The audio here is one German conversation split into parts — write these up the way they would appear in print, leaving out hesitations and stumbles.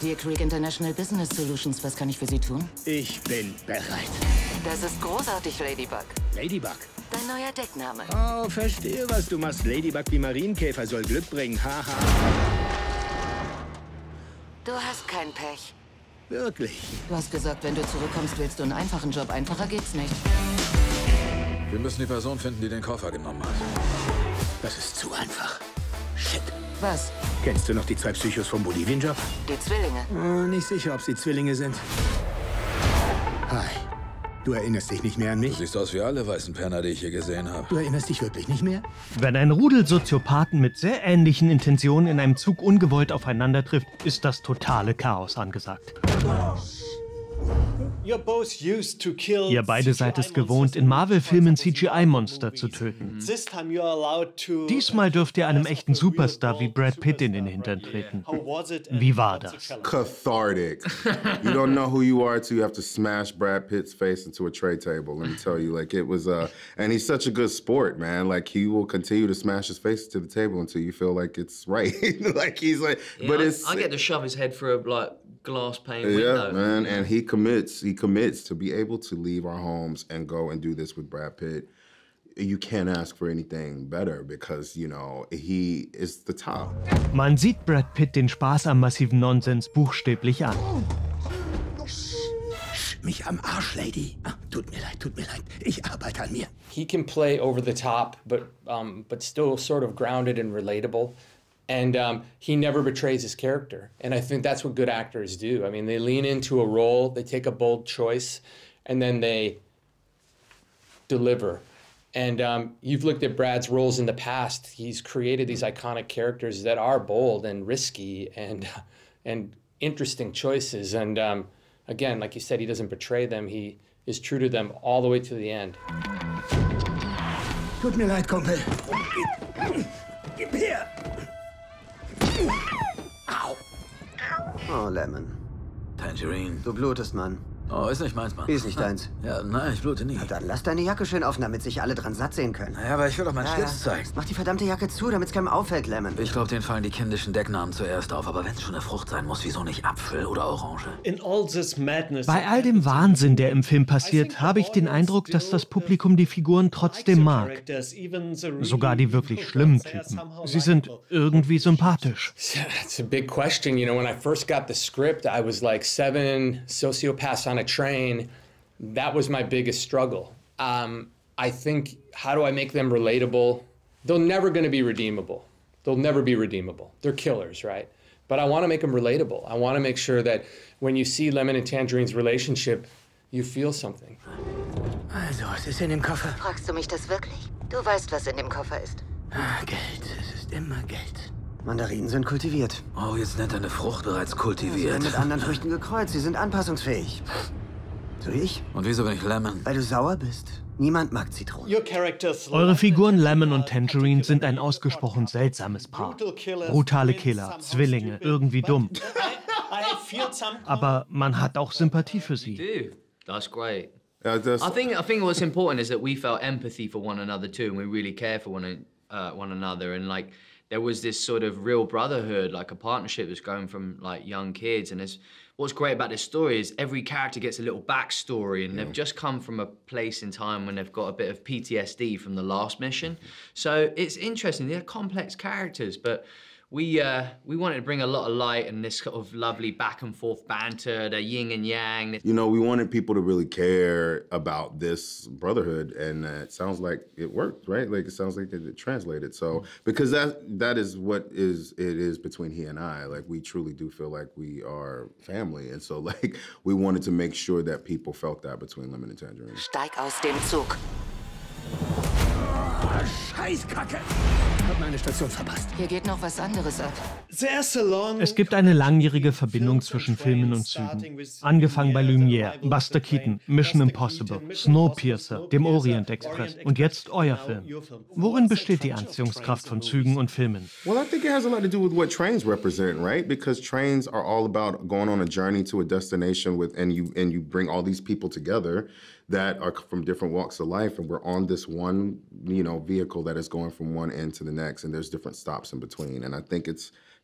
Dear Creek International Business Solutions, was kann ich für Sie tun? Ich bin bereit. Das ist großartig, Ladybug. Ladybug. Dein neuer Deckname. Oh, verstehe, was du machst. Ladybug wie Marienkäfer soll Glück bringen. Haha. Du hast kein Pech. Wirklich. Du hast gesagt, wenn du zurückkommst, willst du einen einfachen Job. Einfacher geht's nicht. Wir müssen die Person finden, die den Koffer genommen hat. Das ist zu einfach. Shit. Was? Kennst du noch die 2 Psychos vom Bolivien-Job? Die Zwillinge. Oh, nicht sicher, ob sie Zwillinge sind. Hi. Du erinnerst dich nicht mehr an Du mich? siehst aus wie alle weißen Penner, die ich hier gesehen habe. Du erinnerst dich wirklich nicht mehr? Wenn ein Rudel Soziopathen mit sehr ähnlichen Intentionen in einem Zug ungewollt aufeinandertrifft, ist das totale Chaos angesagt. Ihr beide seid es gewohnt, in Marvel-Filmen CGI-Monster zu töten. Diesmal dürft ihr einem echten Superstar wie Brad Pitt in den Hintern treten. Wie war das? Cathartic. You don't know who you are till you have to smash Brad Pitt's face into a tray table. Let me tell you, like it was, and he's such a good sport, man. Like he will continue to smash his face to the table until you feel like it's right. Like he's like, yeah, but it's. I get to shove his head through a glass pane window. Yeah, man, and he commits to be able to leave our homes and go and do this with Brad Pitt. You can't ask for anything better because, you know, he is the top. Man sieht Brad Pitt den Spaß am massiven Nonsens buchstäblich an. Mich am Arsch, Lady. Ah, tut mir leid. Ich arbeite an mir. He can play over the top, but still sort of grounded and relatable. And he never betrays his character. And I think that's what good actors do. I mean, they lean into a role, they take a bold choice, and then they deliver. And you've looked at Brad's roles in the past. He's created these iconic characters that are bold and risky and interesting choices. And again, like you said, he doesn't betray them. He is true to them all the way to the end. Tut mir leid, Kumpel. Gib her. Au. Oh, Lemon. Tangerine. Du blutest, Mann. Oh, ist nicht meins, Mann. Wie ist nicht deins? Ja, nein, ich blute nie. Na, dann lass deine Jacke schön offen, damit sich alle dran satt sehen können. Naja, aber ich will doch meinen Schlitz zeigen. Mach die verdammte Jacke zu, damit es keinem auffällt, Lemon. Ich glaube, denen fallen die kindischen Decknamen zuerst auf. Aber wenn es schon eine Frucht sein muss, wieso nicht Apfel oder Orange? Bei all dem Wahnsinn, der im Film passiert, habe ich den Eindruck, dass das Publikum die Figuren trotzdem mag. Sogar die wirklich schlimmen Typen. Sie sind irgendwie sympathisch. It's a big question. You know, when I first got the script, I was like 7 sociopaths on a train. That was my biggest struggle. I think, how do I make them relatable? They're never going to be redeemable. They'll never be redeemable. They're killers, right? But I want to make them relatable. I want to make sure that when you see Lemon and Tangerine's relationship, you feel something. Also, was ist in dem Koffer? Fragst du mich das wirklich? Du weißt, was in dem Koffer ist. Ah, Geld. Es ist immer Geld. Mandarinen sind kultiviert. Oh, jetzt nennt er eine Frucht bereits Sie kultiviert. werden mit anderen Früchten gekreuzt. Sie sind anpassungsfähig. So wie ich. Und wieso bin ich Lemon? Weil du sauer bist. Niemand mag Zitronen. Eure Figuren Lemon und Tangerine sind ein ausgesprochen seltsames Paar. Brutale Killer, Zwillinge, irgendwie dumm. Aber man hat auch Sympathie für sie. Do. That's great. I think what's important is that we felt empathy for one another too, and we really care for one another, and like there was this sort of real brotherhood, like a partnership that's going from like young kids. And what's great about this story is every character gets a little backstory, and they've just come from a place in time when they've got a bit of PTSD from the last mission. So it's interesting. They're complex characters, but we wanted to bring a lot of light and this sort of lovely back and forth banter, the yin and yang. You know, we wanted people to really care about this brotherhood, and it sounds like it worked, right? Like it sounds like it translated. So because that is what it is between he and I. Like we truly do feel like we are family, and so like we wanted to make sure that people felt that between Lemon and Tangerine. Steig aus dem Zug. Scheißkacke. Hab meine Station verpasst. Hier geht noch was anderes ab. Es gibt eine langjährige Verbindung zwischen Filmen und Zügen. Angefangen bei Lumière, Buster Keaton, Mission Impossible, Snowpiercer, dem Orient Express und jetzt euer Film. Worin besteht die Anziehungskraft von Zügen und Filmen? Well, I think it has a lot to do with what trains represent, right? Because trains are all about going on a journey to a destination and you bring all these people together that are from different walks of life, and we're on this one, you know, vehicle that is going from one end to the next, and there's different stops in between. And I think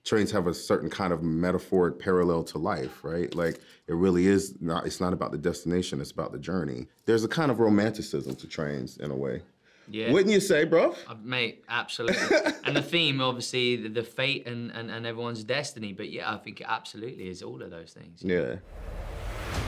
trains have a certain kind of metaphoric parallel to life, right? Like, it really is not, it's not about the destination, it's about the journey. There's a kind of romanticism to trains in a way. Yeah. Wouldn't you say, bro? Mate, absolutely. And the theme, obviously, the fate and everyone's destiny. But yeah, I think it absolutely is all of those things. Yeah.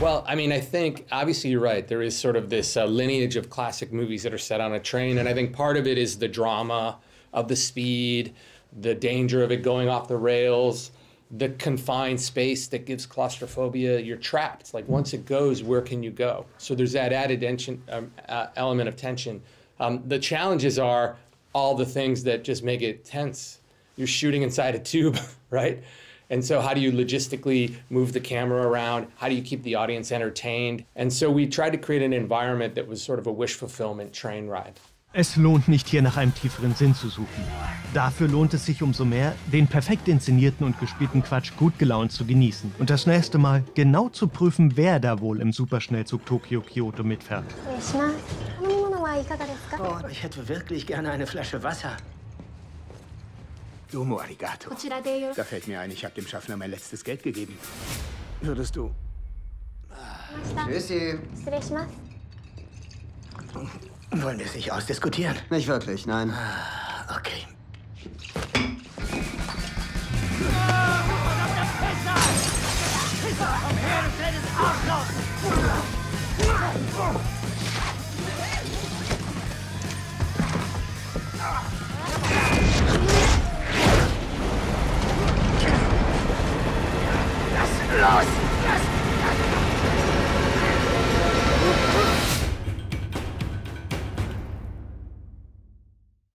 Well, I mean, I think, obviously you're right. There is sort of this lineage of classic movies that are set on a train. And I think part of it is the drama of the speed, the danger of it going off the rails, the confined space that gives claustrophobia. You're trapped. Like, once it goes, where can you go? So there's that added element of tension. The challenges are all the things that just make it tense. You're shooting inside a tube, right? And so how do you logistically move the camera around? How do you keep the audience entertained? And so we tried to create an environment that was sort of a wish fulfillment train ride. Es lohnt nicht, hier nach einem tieferen Sinn zu suchen. Dafür lohnt es sich umso mehr, den perfekt inszenierten und gespielten Quatsch gut gelaunt zu genießen und das nächste Mal genau zu prüfen, wer da wohl im Superschellzug Tokyo-Kyoto mitfährt. Oh, ich hätte wirklich gerne eine Flasche Wasser. Domo arigato. Da fällt mir ein, ich habe dem Schaffner mein letztes Geld gegeben. Würdest du... Tschüssi. Wollen wir es nicht ausdiskutieren? Nicht wirklich, nein. Okay.